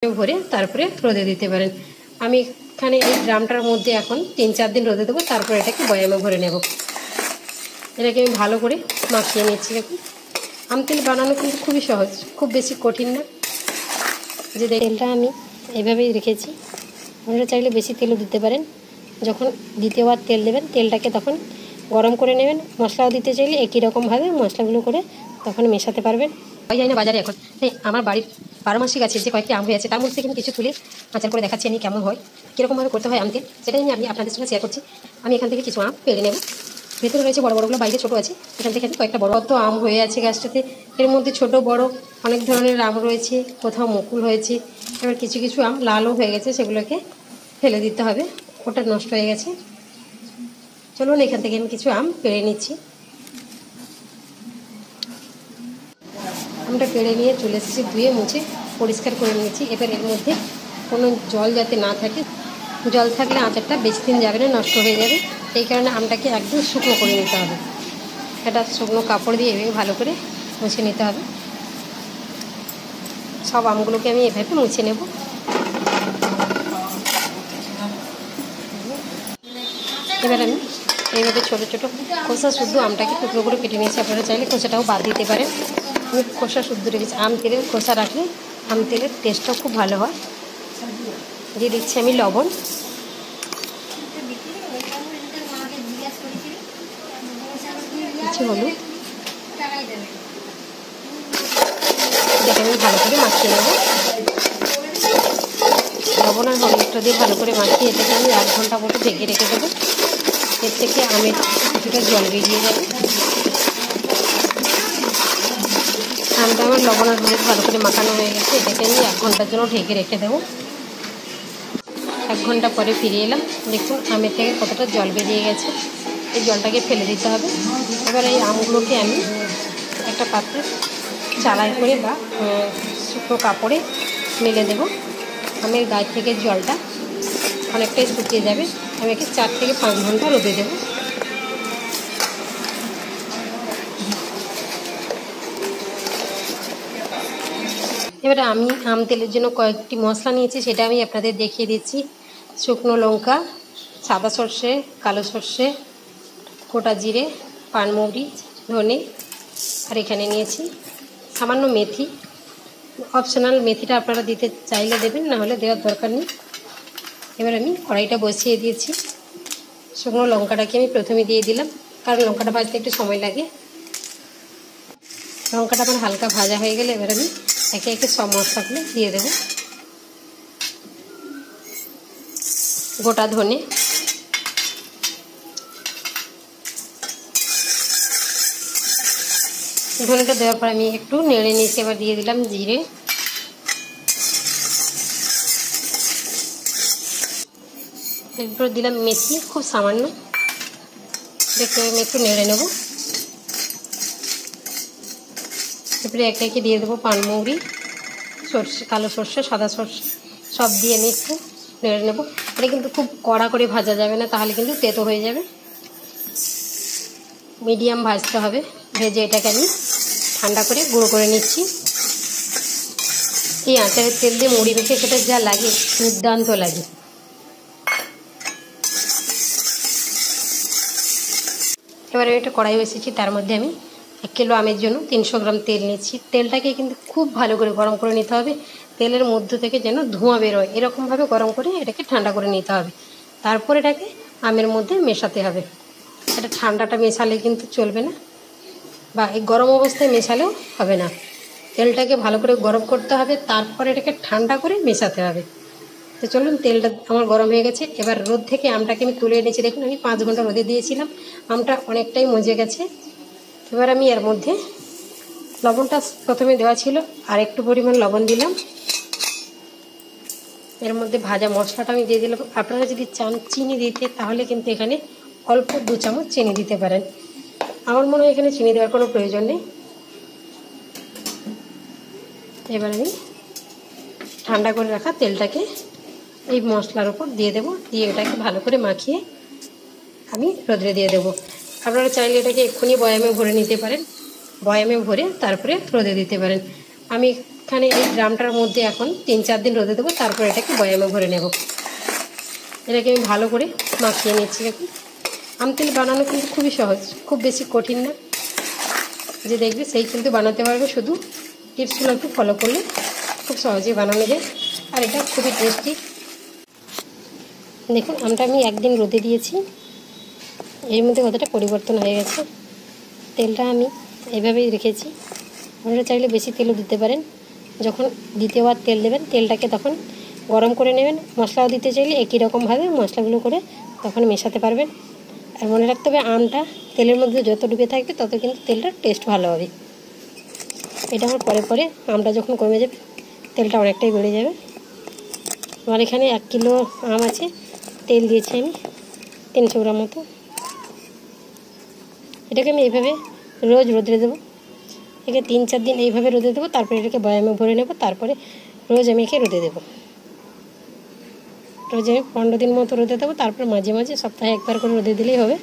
ভরে তারপরে রোদে দিতে পারেন। আমি এখানে এই ড্রামটার মধ্যে এখন 3-4 দিন রোদে দেবো, তারপর এটাকে বয়ামে ভরে নেব। এটাকে আমি ভালো করে মাখিয়ে নিচ্ছি। দেখুন আম তেল বানানো কিন্তু খুবই সহজ, খুব বেশি কঠিন না। যে তেলটা আমি এইভাবেই রেখেছি, আপনারা চাইলে বেশি তেলও দিতে পারেন। যখন দ্বিতীয়বার তেল দেবেন, তেলটাকে তখন গরম করে নেবেন। মশলাও দিতে চাইলে একই রকমভাবে মশলাগুলো করে তখন মেশাতে পারবেন। পাওয়া যায় না বাজারে এখন। তাই আমার বাড়ির 12 মাসি গাছে যে কয়েকটি আম হয়ে আছে, তার মধ্যে কিন্তু কিছু তুলে আচার করে দেখাচ্ছি আমি কেমন হয়, কীরকমভাবে করতে হয় আমকে, সেটাই আমি আপনাদের সঙ্গে শেয়ার করছি। আমি এখান থেকে কিছু আম পেড়ে নেব। ভেতরে রয়েছে বড় বড়গুলো, বাইরে ছোটো আছে। এখান থেকে কয়েকটা বড় তো আম হয়ে আছে গাছটাতে। এর মধ্যে ছোট বড় অনেক ধরনের আম রয়েছে, কোথাও মুকুল হয়েছে। এবার কিছু কিছু আম লালও হয়ে গেছে, সেগুলোকে ফেলে দিতে হবে, ওটা নষ্ট হয়ে গেছে। চলুন এখান থেকে আমি কিছু আম পেড়ে নিচ্ছি। আমটা পেড়ে নিয়ে চলে এসেছি, ধুয়ে মুছে পরিষ্কার করে নিয়েছি। এবার এর মধ্যে কোনো জল যাতে না থাকে, জল থাকলে আচারটা বেশি দিন যাবে না, নষ্ট হয়ে যাবে। এই কারণে আমটাকে একদম শুকনো করে নিতে হবে। এটা শুকনো কাপড় দিয়ে এভাবে ভালো করে মুছে নিতে হবে। সব আমগুলোকে আমি এভাবে মুছে নেব। এবার আমি এইভাবে ছোটো ছোটো খোসা শুদ্ধ আমটাকে টুকরো করে কেটে নিয়েছি। আপনারা চাইলে খোসাটাও বাদ দিতে পারেন। আমি খোসা শুদ্ধ রেখেছি। আম তেলের খোসা রাখলে আম তেলের টেস্টটাও খুব ভালো হয়। দিয়ে দিচ্ছি আমি লবণ, কিছু হলুদ, এটাকে আমি ভালো করে মাখিয়ে নেব। লবণ আর হলুদটা দিয়ে ভালো করে মাখিয়ে এটাকে আমি 1 ঘন্টা মতো ঢেকে রেখে দেবো। এর থেকে আমের কিছুটা জল বেরিয়ে যাবে। আমটা আমার লবণ আর হলুদ ভালো করে মাখানো হয়ে গেছে। এটাকে আমি 1 ঘন্টার জন্য ঢেকে রেখে দেবো। 1 ঘন্টা পরে ফিরে এলাম। দেখুন আমের থেকে কতটা জল বেরিয়ে গেছে। এই জলটাকে ফেলে দিতে হবে। এবার এই আমগুলোকে আমি একটা পাত্রে চালাই করে বা শুকনো কাপড়ে মেলে দেব। আমের গায়ে থেকে জলটা অনেকটাই শুকিয়ে যাবে। আমি একে 4 থেকে 5 ঘন্টা রোদে দেবো। এবারে আমি আম তেলের জন্য কয়েকটি মশলা নিয়েছি, সেটা আমি আপনাদের দেখিয়ে দিচ্ছি। শুকনো লঙ্কা, সাদা সর্ষে, কালো সর্ষে, গোটা জিরে, পানমৌরি, ধনে, আর এখানে নিয়েছি সামান্য মেথি। অপশনাল, মেথিটা আপনারা দিতে চাইলে দেবেন, না হলে দেওয়ার দরকার নেই। এবার আমি কড়াইটা বসিয়ে দিয়েছি। শুকনো লঙ্কাটাকে আমি প্রথমে দিয়ে দিলাম, কারণ লঙ্কাটা ভাজতে একটু সময় লাগে। লঙ্কাটা আমার হালকা ভাজা হয়ে গেলে এবার আমি একে একে সব মশলাগুলো দিয়ে দেব। গোটা ধনে, ধনেটা দেওয়ার পর আমি একটু নেড়ে নিয়েছি। এবার দিয়ে দিলাম জিরে, এরপর দিলাম মেথি, খুব সামান্য। দেখতে আমি একটু নেড়ে নেব। এরপরে একে একে দিয়ে দেবো পানমৌরি, সর্ষে, কালো সর্ষে, সাদা সর্ষে, সব দিয়ে আমি একটু নেড়ে নেব। এটা কিন্তু খুব কড়া করে ভাজা যাবে না, তাহলে কিন্তু তেতো হয়ে যাবে। মিডিয়াম ভাজতে হবে। ভেজে এটাকে আমি ঠান্ডা করে গুঁড়ো করে নিচ্ছি। এই আচারের তেল দিয়ে মুড়ি মেখে খেতে যা লাগে, দুর্দান্ত লাগে। এবারে একটা কড়াই বসিয়েছি, তার মধ্যে আমি 1 কিলো আমের জন্য 300 গ্রাম তেল নিচ্ছি। তেলটাকে কিন্তু খুব ভালো করে গরম করে নিতে হবে। তেলের মধ্য থেকে যেন ধোঁয়া বেরোয়, এরকমভাবে গরম করে এটাকে ঠান্ডা করে নিতে হবে। তারপর এটাকে আমের মধ্যে মেশাতে হবে। এটা ঠান্ডাটা মেশালে কিন্তু চলবে না, বা এই গরম অবস্থায় মেশালেও হবে না। তেলটাকে ভালো করে গরম করতে হবে, তারপর এটাকে ঠান্ডা করে মেশাতে হবে। তো চলুন, তেলটা আমার গরম হয়ে গেছে। এবার রোদ থেকে আমটাকে আমি তুলে এনেছি। দেখুন আমি 5 ঘন্টা রোদে দিয়েছিলাম, আমটা অনেকটাই মজে গেছে। এবার আমি এর মধ্যে লবণটা প্রথমে দেওয়া ছিল, আর একটু পরিমাণ লবণ দিলাম। এর মধ্যে ভাজা মশলাটা আমি দিয়ে দিলাম। আপনারা যদি চান চিনি দিতে, তাহলে কিন্তু এখানে অল্প 2 চামচ চিনি দিতে পারেন। আমার মনে হয় এখানে চিনি দেওয়ার কোনো প্রয়োজন নেই। এবার আমি ঠান্ডা করে রাখা তেলটাকে এই মশলার উপর দিয়ে দেবো। দিয়ে এটাকে ভালো করে মাখিয়ে আমি রোদে দিয়ে দেবো। আপনারা চাইলে এটাকে এক্ষুনি বয়ামে ভরে নিতে পারেন। বয়ামে ভরে তারপরে রোদে দিতে পারেন। আমি এখানে এই ড্রামটার মধ্যে এখন 3-4 দিন রোদে দেবো, তারপর এটাকে বয়ামে ভরে নেব। এটাকে আমি ভালো করে মাখিয়ে নিচ্ছি। এখন আম তেল বানানো কিন্তু খুবই সহজ, খুব বেশি কঠিন না। যে দেখবে সেই কিন্তু বানাতে পারবে, শুধু টিপসগুলো একটু ফলো করলে খুব সহজেই বানানো যায়, আর এটা খুবই টেস্টি। দেখুন আমটা আমি একদিন রোদে দিয়েছি, এর মধ্যে কতটা পরিবর্তন হয়ে গেছে। তেলটা আমি এভাবেই রেখেছি, আপনারা চাইলে বেশি তেলও দিতে পারেন। যখন দ্বিতীয়বার তেল দেবেন, তেলটাকে তখন গরম করে নেবেন। মশলাও দিতে চাইলে একই রকমভাবে মশলাগুলো করে তখন মেশাতে পারবেন। আর মনে রাখতে হবে, আমটা তেলের মধ্যে যত ডুবে থাকবে তত কিন্তু তেলটার টেস্ট ভালো হবে। এটা আমার পরে পরে আমটা যখন কমে যাবে, তেলটা অনেকটাই বেড়ে যাবে। আমার এখানে 1 কিলো আম আছে, তেল দিয়েছি আমি 300 গ্রাম মতো। এটাকে আমি এইভাবে রোজ রোদে দেবো। একে 3-4 দিন এইভাবে রোদে দেবো, তারপরে এটাকে বয়ামে ভরে নেব। তারপরে রোজ আমি একে রোদে দেবো। রোজ আমি 15 দিন মতো রোদে দেবো, তারপর মাঝে মাঝে সপ্তাহে একবার করে রোদে দিলেই হবে।